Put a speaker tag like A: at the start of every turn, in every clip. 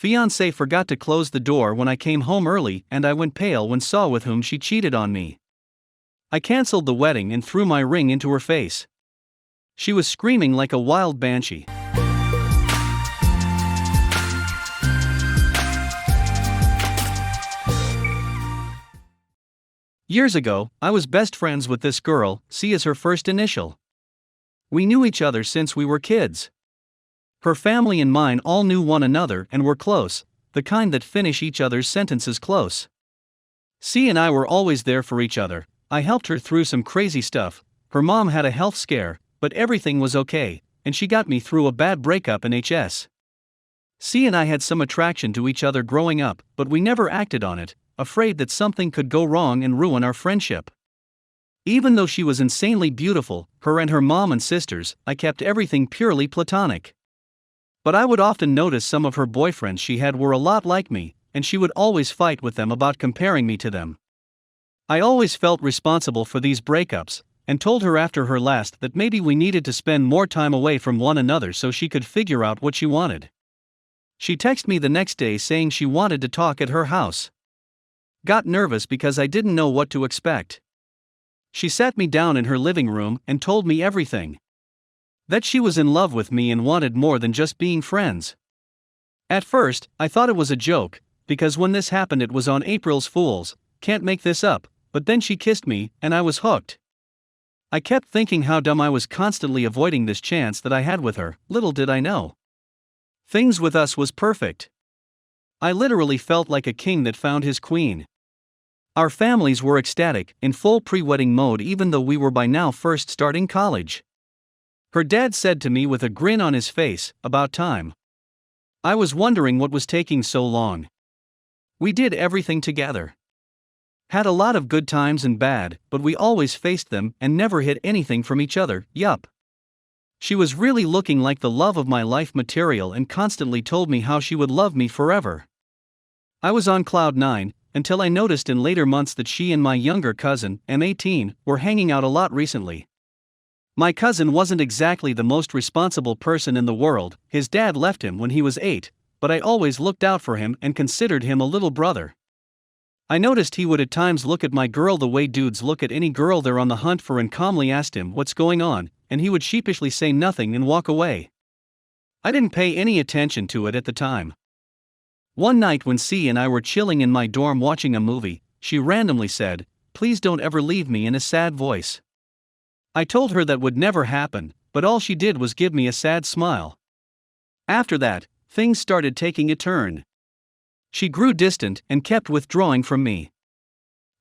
A: Fiancee forgot to close the door when I came home early, and I went pale when saw with whom she cheated on me. I cancelled the wedding and threw my ring into her face. She was screaming like a wild banshee. Years ago, I was best friends with this girl, C is her first initial. We knew each other since we were kids. Her family and mine all knew one another and were close, the kind that finish each other's sentences close. C and I were always there for each other. I helped her through some crazy stuff. Her mom had a health scare, but everything was okay, and she got me through a bad breakup in HS. C and I had some attraction to each other growing up, but we never acted on it, afraid that something could go wrong and ruin our friendship. Even though she was insanely beautiful, her and her mom and sisters, I kept everything purely platonic. But I would often notice some of her boyfriends she had were a lot like me, and she would always fight with them about comparing me to them. I always felt responsible for these breakups, and told her after her last that maybe we needed to spend more time away from one another so she could figure out what she wanted. She texted me the next day saying she wanted to talk at her house. Got nervous because I didn't know what to expect. She sat me down in her living room and told me everything. That she was in love with me and wanted more than just being friends. At first, I thought it was a joke, because when this happened it was on April's Fools, can't make this up, but then she kissed me, and I was hooked. I kept thinking how dumb I was constantly avoiding this chance that I had with her, little did I know. Things with us was perfect. I literally felt like a king that found his queen. Our families were ecstatic, in full pre-wedding mode even though we were by now first starting college. Her dad said to me with a grin on his face, "About time." I was wondering what was taking so long. We did everything together. Had a lot of good times and bad, but we always faced them and never hid anything from each other, yup. She was really looking like the love of my life material and constantly told me how she would love me forever. I was on cloud 9, until I noticed in later months that she and my younger cousin, M18, were hanging out a lot recently. My cousin wasn't exactly the most responsible person in the world, his dad left him when he was 8, but I always looked out for him and considered him a little brother. I noticed he would at times look at my girl the way dudes look at any girl they're on the hunt for and calmly asked him what's going on, and he would sheepishly say nothing and walk away. I didn't pay any attention to it at the time. One night when C and I were chilling in my dorm watching a movie, she randomly said, "Please don't ever leave me," in a sad voice. I told her that would never happen, but all she did was give me a sad smile. After that, things started taking a turn. She grew distant and kept withdrawing from me.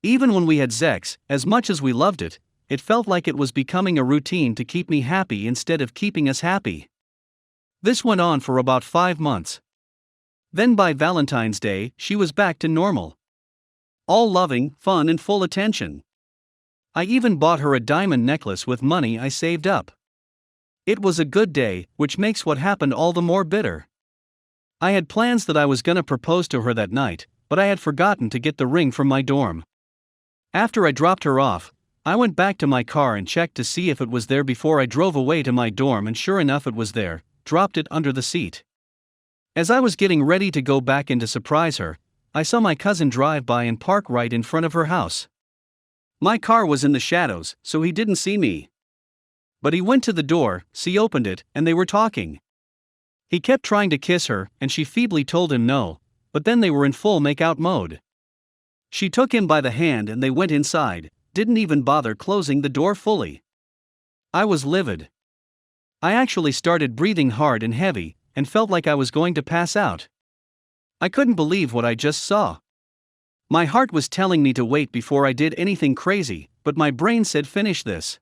A: Even when we had sex, as much as we loved it, it felt like it was becoming a routine to keep me happy instead of keeping us happy. This went on for about 5 months. Then by Valentine's Day, she was back to normal. All loving, fun and full attention. I even bought her a diamond necklace with money I saved up. It was a good day, which makes what happened all the more bitter. I had plans that I was gonna propose to her that night, but I had forgotten to get the ring from my dorm. After I dropped her off, I went back to my car and checked to see if it was there before I drove away to my dorm, and sure enough it was there, dropped it under the seat. As I was getting ready to go back in to surprise her, I saw my cousin drive by and park right in front of her house. My car was in the shadows, so he didn't see me. But he went to the door, she opened it, and they were talking. He kept trying to kiss her, and she feebly told him no, but then they were in full make-out mode. She took him by the hand and they went inside, didn't even bother closing the door fully. I was livid. I actually started breathing hard and heavy, and felt like I was going to pass out. I couldn't believe what I just saw. My heart was telling me to wait before I did anything crazy, but my brain said finish this.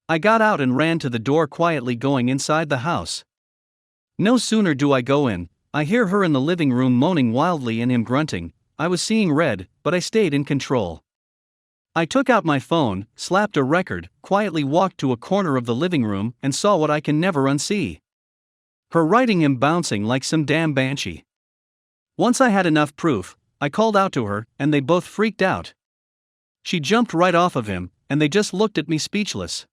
A: I got out and ran to the door quietly going inside the house. No sooner do I go in, I hear her in the living room moaning wildly and him grunting. I was seeing red, but I stayed in control. I took out my phone, slapped a record, quietly walked to a corner of the living room, and saw what I can never unsee. Her riding him bouncing like some damn banshee. Once I had enough proof, I called out to her, and they both freaked out. She jumped right off of him, and they just looked at me speechless.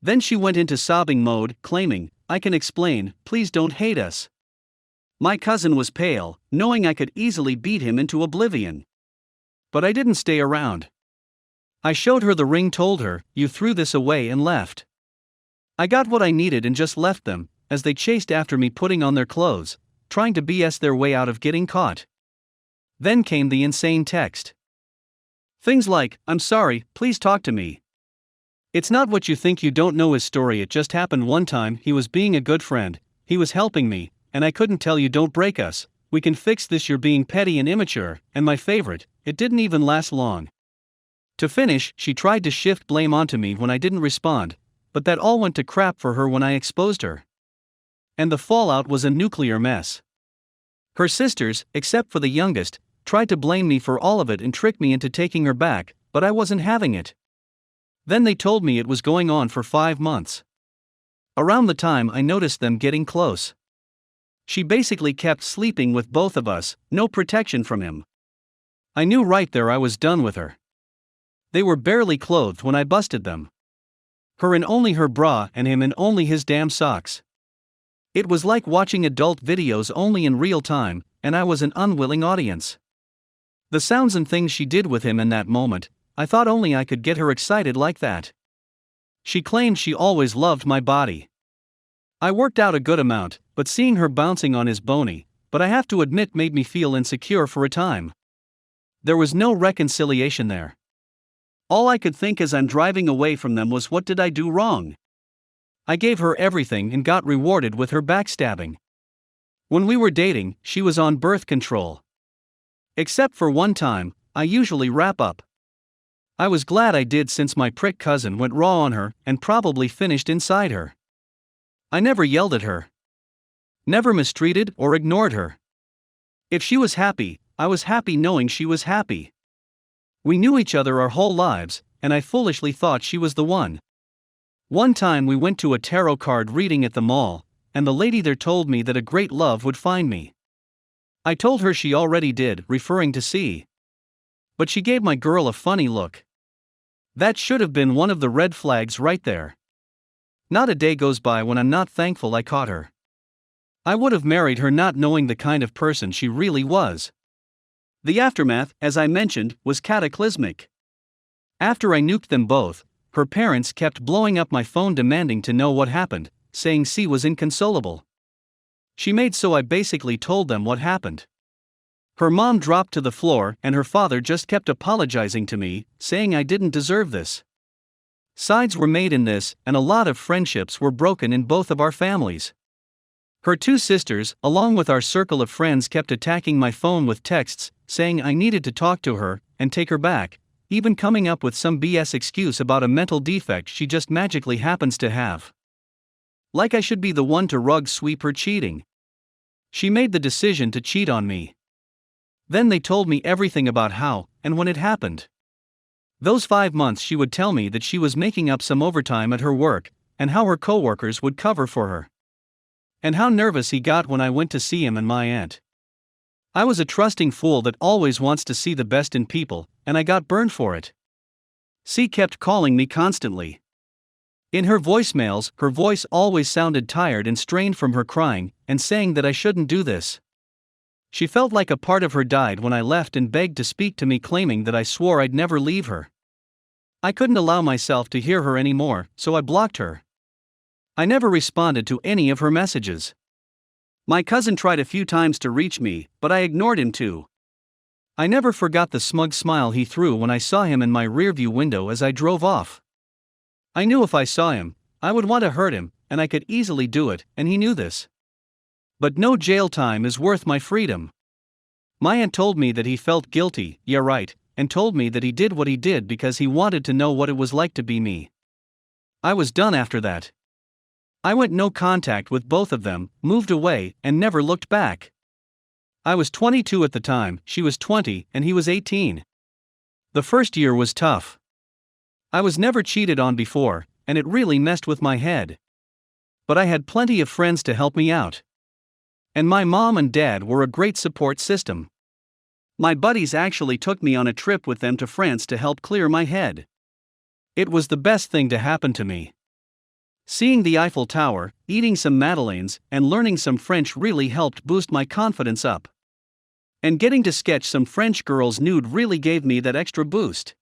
A: Then she went into sobbing mode, claiming, "I can explain, please don't hate us." My cousin was pale, knowing I could easily beat him into oblivion. But I didn't stay around. I showed her the ring, told her, "You threw this away," and left. I got what I needed and just left them, as they chased after me putting on their clothes, trying to BS their way out of getting caught. Then came the insane text. Things like, "I'm sorry, please talk to me. It's not what you think." You don't know his story. It just happened one time. He was being a good friend, he was helping me, and I couldn't tell you, "Don't break us, we can fix this, you're being petty and immature." And my favorite, it didn't even last long. To finish, she tried to shift blame onto me when I didn't respond, but that all went to crap for her when I exposed her. And the fallout was a nuclear mess. Her sisters, except for the youngest, tried to blame me for all of it and trick me into taking her back, but I wasn't having it. Then they told me it was going on for 5 months. Around the time I noticed them getting close. She basically kept sleeping with both of us, no protection from him. I knew right there I was done with her. They were barely clothed when I busted them. Her in only her bra and him in only his damn socks. It was like watching adult videos only in real time, and I was an unwilling audience. The sounds and things she did with him in that moment, I thought only I could get her excited like that. She claimed she always loved my body. I worked out a good amount, but seeing her bouncing on his bony, but I have to admit, made me feel insecure for a time. There was no reconciliation there. All I could think as I'm driving away from them was, what did I do wrong? I gave her everything and got rewarded with her backstabbing. When we were dating, she was on birth control. Except for one time, I usually wrap up. I was glad I did, since my prick cousin went raw on her and probably finished inside her. I never yelled at her. Never mistreated or ignored her. If she was happy, I was happy knowing she was happy. We knew each other our whole lives, and I foolishly thought she was the one. One time we went to a tarot card reading at the mall, and the lady there told me that a great love would find me. I told her she already did, referring to C. But she gave my girl a funny look. That should have been one of the red flags right there. Not a day goes by when I'm not thankful I caught her. I would have married her not knowing the kind of person she really was. The aftermath, as I mentioned, was cataclysmic. After I nuked them both, her parents kept blowing up my phone demanding to know what happened, saying C was inconsolable. She made so I basically told them what happened. Her mom dropped to the floor and her father just kept apologizing to me, saying I didn't deserve this. Sides were made in this, and a lot of friendships were broken in both of our families. Her 2 sisters, along with our circle of friends, kept attacking my phone with texts, saying I needed to talk to her and take her back, even coming up with some BS excuse about a mental defect she just magically happens to have. Like I should be the one to rug sweep her cheating. She made the decision to cheat on me. Then they told me everything about how and when it happened. Those 5 months she would tell me that she was making up some overtime at her work, and how her coworkers would cover for her. And how nervous he got when I went to see him and my aunt. I was a trusting fool that always wants to see the best in people, and I got burned for it. C kept calling me constantly. In her voicemails, her voice always sounded tired and strained from her crying, and saying that I shouldn't do this. She felt like a part of her died when I left and begged to speak to me, claiming that I swore I'd never leave her. I couldn't allow myself to hear her anymore, so I blocked her. I never responded to any of her messages. My cousin tried a few times to reach me, but I ignored him too. I never forgot the smug smile he threw when I saw him in my rearview window as I drove off. I knew if I saw him, I would want to hurt him, and I could easily do it, and he knew this. But no jail time is worth my freedom. My aunt told me that he felt guilty, yeah right, and told me that he did what he did because he wanted to know what it was like to be me. I was done after that. I went no contact with both of them, moved away, and never looked back. I was 22 at the time, she was 20, and he was 18. The first year was tough. I was never cheated on before, and it really messed with my head. But I had plenty of friends to help me out. And my mom and dad were a great support system. My buddies actually took me on a trip with them to France to help clear my head. It was the best thing to happen to me. Seeing the Eiffel Tower, eating some madeleines, and learning some French really helped boost my confidence up. And getting to sketch some French girls nude really gave me that extra boost.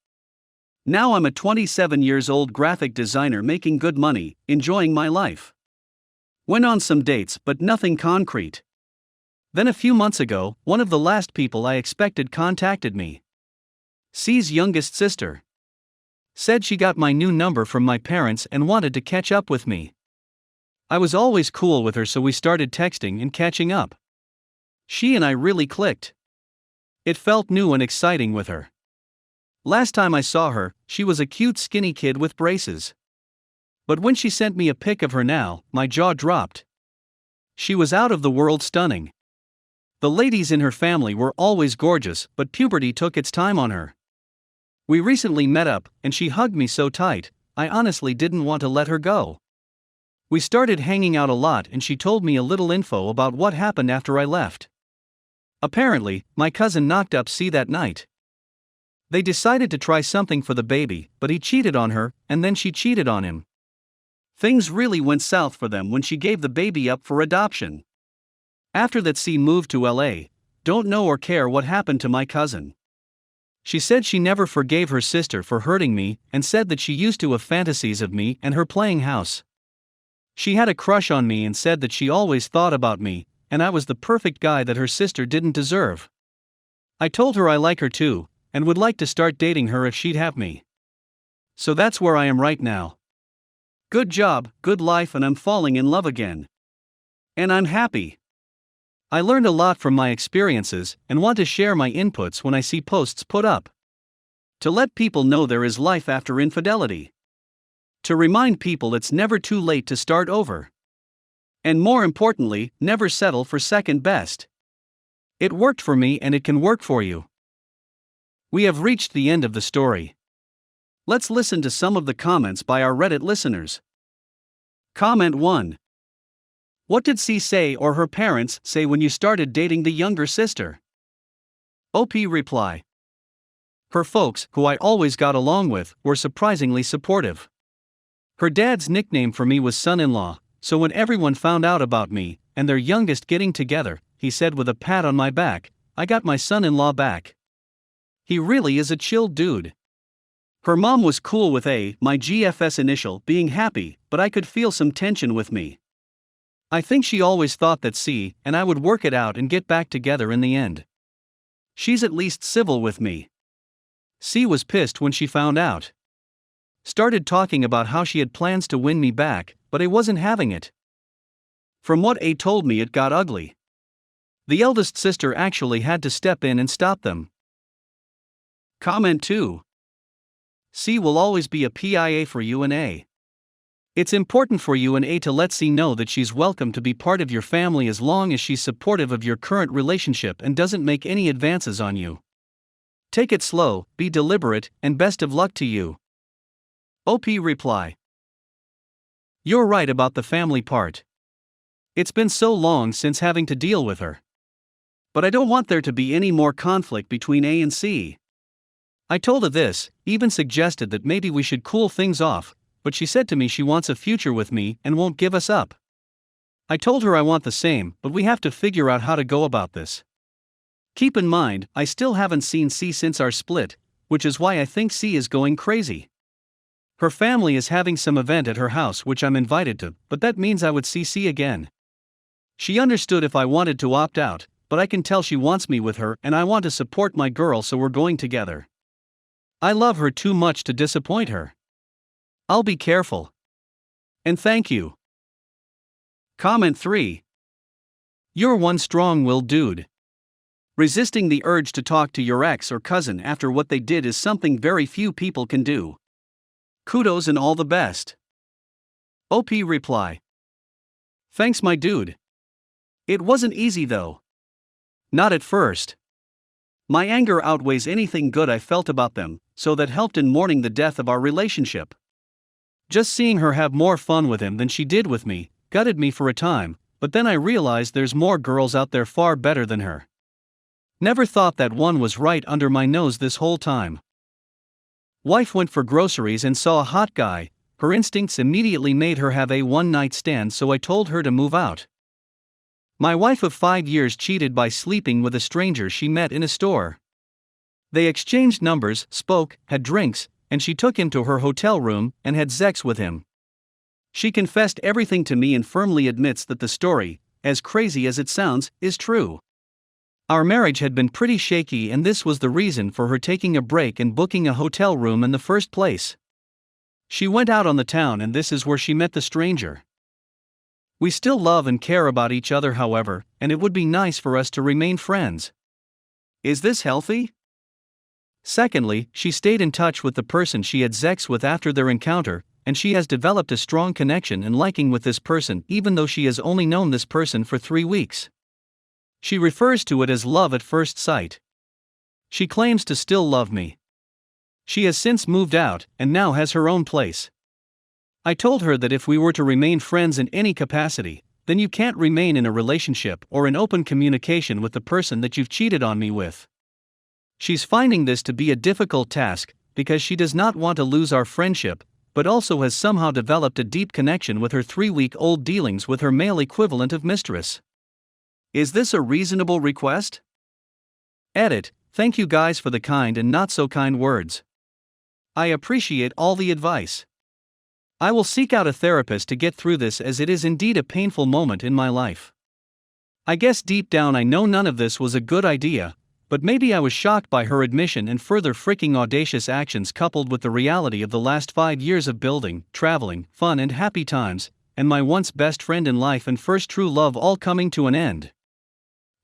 A: Now I'm a 27 years old graphic designer making good money, enjoying my life. Went on some dates but nothing concrete. Then a few months ago, one of the last people I expected contacted me. C's youngest sister. Said she got my new number from my parents and wanted to catch up with me. I was always cool with her, so we started texting and catching up. She and I really clicked. It felt new and exciting with her. Last time I saw her, she was a cute skinny kid with braces. But when she sent me a pic of her now, my jaw dropped. She was out of the world stunning. The ladies in her family were always gorgeous, but puberty took its time on her. We recently met up, and she hugged me so tight, I honestly didn't want to let her go. We started hanging out a lot and she told me a little info about what happened after I left. Apparently, my cousin knocked up C that night. They decided to try something for the baby, but he cheated on her, and then she cheated on him. Things really went south for them when she gave the baby up for adoption. After that, C moved to LA. Don't know or care what happened to my cousin. She said she never forgave her sister for hurting me, and said that she used to have fantasies of me and her playing house. She had a crush on me and said that she always thought about me, and I was the perfect guy that her sister didn't deserve. I told her I like her too, and would like to start dating her if she'd have me. So that's where I am right now. Good job, good life, and I'm falling in love again. And I'm happy. I learned a lot from my experiences and want to share my inputs when I see posts put up. To let people know there is life after infidelity. To remind people it's never too late to start over. And more importantly, never settle for second best. It worked for me and it can work for you. We have reached the end of the story. Let's listen to some of the comments by our Reddit listeners. Comment 1. What did C say or her parents say when you started dating the younger sister? OP reply. Her folks, who I always got along with, were surprisingly supportive. Her dad's nickname for me was son-in-law, so when everyone found out about me and their youngest getting together, he said with a pat on my back, I got my son-in-law back. He really is a chill dude. Her mom was cool with my GFS initial being happy, but I could feel some tension with me. I think she always thought that C and I would work it out and get back together in the end. She's at least civil with me. C was pissed when she found out. Started talking about how she had plans to win me back, but I wasn't having it. From what A told me, it got ugly. The eldest sister actually had to step in and stop them. Comment 2. C will always be a PIA for you and A. It's important for you and A to let C know that she's welcome to be part of your family as long as she's supportive of your current relationship and doesn't make any advances on you. Take it slow, be deliberate, and best of luck to you. OP reply. You're right about the family part. It's been so long since having to deal with her. But I don't want there to be any more conflict between A and C. I told her this, even suggested that maybe we should cool things off, but she said to me she wants a future with me and won't give us up. I told her I want the same, but we have to figure out how to go about this. Keep in mind, I still haven't seen C since our split, which is why I think C is going crazy. Her family is having some event at her house which I'm invited to, but that means I would see C again. She understood if I wanted to opt out, but I can tell she wants me with her and I want to support my girl, so we're going together. I love her too much to disappoint her. I'll be careful. And thank you. Comment 3. You're one strong-willed dude. Resisting the urge to talk to your ex or cousin after what they did is something very few people can do. Kudos and all the best. OP reply. Thanks, my dude. It wasn't easy though. Not at first. My anger outweighs anything good I felt about them, so that helped in mourning the death of our relationship. Just seeing her have more fun with him than she did with me gutted me for a time, but then I realized there's more girls out there far better than her. Never thought that one was right under my nose this whole time. Wife went for groceries and saw a hot guy, her instincts immediately made her have a one-night stand, so I told her to move out. My wife of 5 years cheated by sleeping with a stranger she met in a store. They exchanged numbers, spoke, had drinks, and she took him to her hotel room and had sex with him. She confessed everything to me and firmly admits that the story, as crazy as it sounds, is true. Our marriage had been pretty shaky, and this was the reason for her taking a break and booking a hotel room in the first place. She went out on the town, and this is where she met the stranger. We still love and care about each other, however, and it would be nice for us to remain friends. Is this healthy? Secondly, she stayed in touch with the person she had sex with after their encounter, and she has developed a strong connection and liking with this person even though she has only known this person for 3 weeks. She refers to it as love at first sight. She claims to still love me. She has since moved out and now has her own place. I told her that if we were to remain friends in any capacity, then you can't remain in a relationship or in open communication with the person that you've cheated on me with. She's finding this to be a difficult task because she does not want to lose our friendship, but also has somehow developed a deep connection with her 3-week-old dealings with her male equivalent of mistress. Is this a reasonable request? Edit. Thank you guys for the kind and not so kind words. I appreciate all the advice. I will seek out a therapist to get through this, as it is indeed a painful moment in my life. I guess deep down I know none of this was a good idea, but maybe I was shocked by her admission and further freaking audacious actions, coupled with the reality of the last 5 years of building, traveling, fun and happy times, and my once best friend in life and first true love all coming to an end.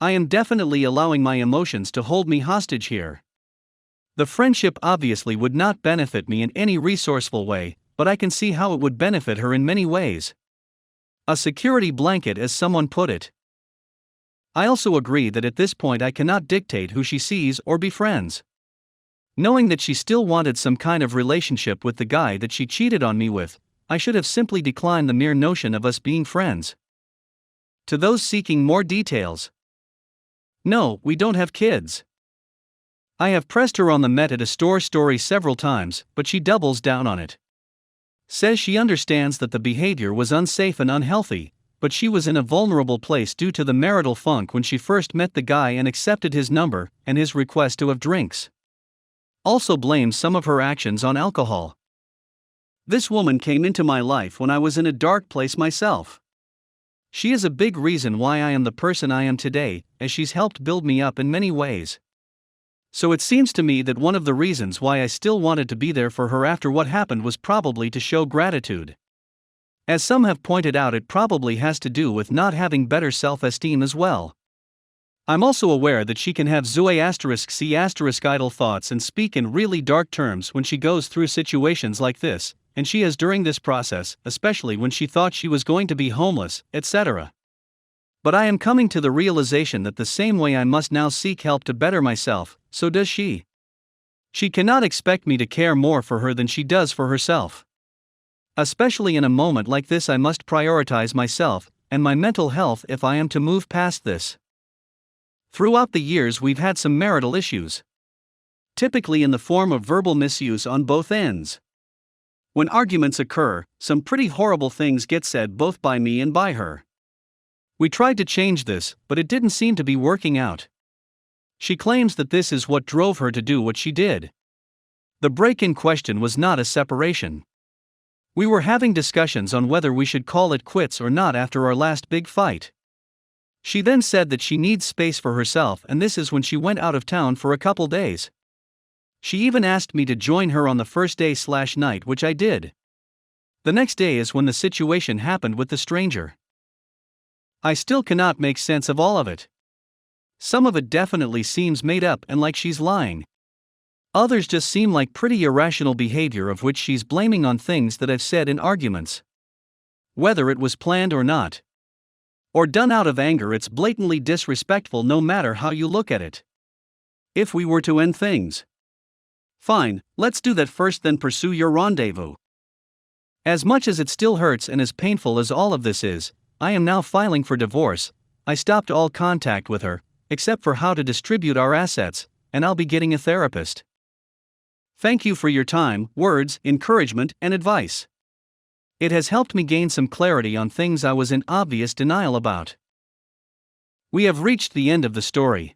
A: I am definitely allowing my emotions to hold me hostage here. The friendship obviously would not benefit me in any resourceful way, but I can see how it would benefit her in many ways. A security blanket, as someone put it. I also agree that at this point I cannot dictate who she sees or befriends. Knowing that she still wanted some kind of relationship with the guy that she cheated on me with, I should have simply declined the mere notion of us being friends. To those seeking more details. No, we don't have kids. I have pressed her on the met at a store story several times, but she doubles down on it. Says she understands that the behavior was unsafe and unhealthy, but she was in a vulnerable place due to the marital funk when she first met the guy and accepted his number and his request to have drinks. Also blames some of her actions on alcohol. This woman came into my life when I was in a dark place myself. She is a big reason why I am the person I am today, as she's helped build me up in many ways. So it seems to me that one of the reasons why I still wanted to be there for her after what happened was probably to show gratitude. As some have pointed out, it probably has to do with not having better self-esteem as well. I'm also aware that she can have *C* idle thoughts and speak in really dark terms when she goes through situations like this, and she has during this process, especially when she thought she was going to be homeless, etc. But I am coming to the realization that the same way I must now seek help to better myself, so does she. She cannot expect me to care more for her than she does for herself. Especially in a moment like this, I must prioritize myself and my mental health if I am to move past this. Throughout the years we've had some marital issues. Typically in the form of verbal misuse on both ends. When arguments occur, some pretty horrible things get said both by me and by her. We tried to change this, but it didn't seem to be working out. She claims that this is what drove her to do what she did. The break in question was not a separation. We were having discussions on whether we should call it quits or not after our last big fight. She then said that she needs space for herself, and this is when she went out of town for a couple days. She even asked me to join her on the first day/night, which I did. The next day is when the situation happened with the stranger. I still cannot make sense of all of it. Some of it definitely seems made up and like she's lying. Others just seem like pretty irrational behavior of which she's blaming on things that I've said in arguments. Whether it was planned or not, or done out of anger, it's blatantly disrespectful no matter how you look at it. If we were to end things, fine, let's do that first, then pursue your rendezvous. As much as it still hurts and as painful as all of this is, I am now filing for divorce. I stopped all contact with her, except for how to distribute our assets, and I'll be getting a therapist. Thank you for your time, words, encouragement, and advice. It has helped me gain some clarity on things I was in obvious denial about. We have reached the end of the story.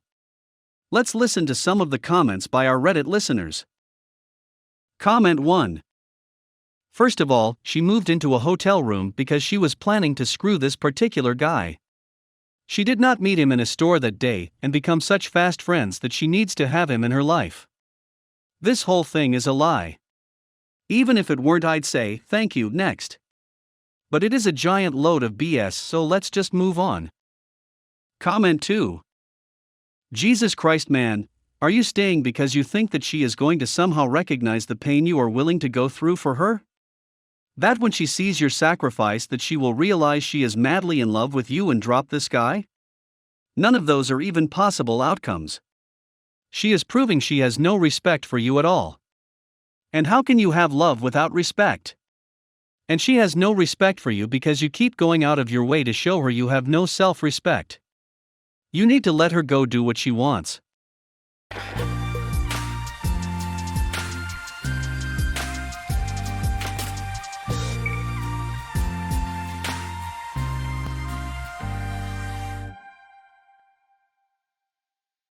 A: Let's listen to some of the comments by our Reddit listeners. Comment 1. First of all, she moved into a hotel room because she was planning to screw this particular guy. She did not meet him in a store that day and become such fast friends that she needs to have him in her life. This whole thing is a lie. Even if it weren't, I'd say, thank you, next. But it is a giant load of BS, so let's just move on. Comment 2. Jesus Christ, man, are you staying because you think that she is going to somehow recognize the pain you are willing to go through for her? That when she sees your sacrifice that she will realize she is madly in love with you and drop this guy? None of those are even possible outcomes. She is proving she has no respect for you at all. And how can you have love without respect? And she has no respect for you because you keep going out of your way to show her you have no self-respect. You need to let her go do what she wants.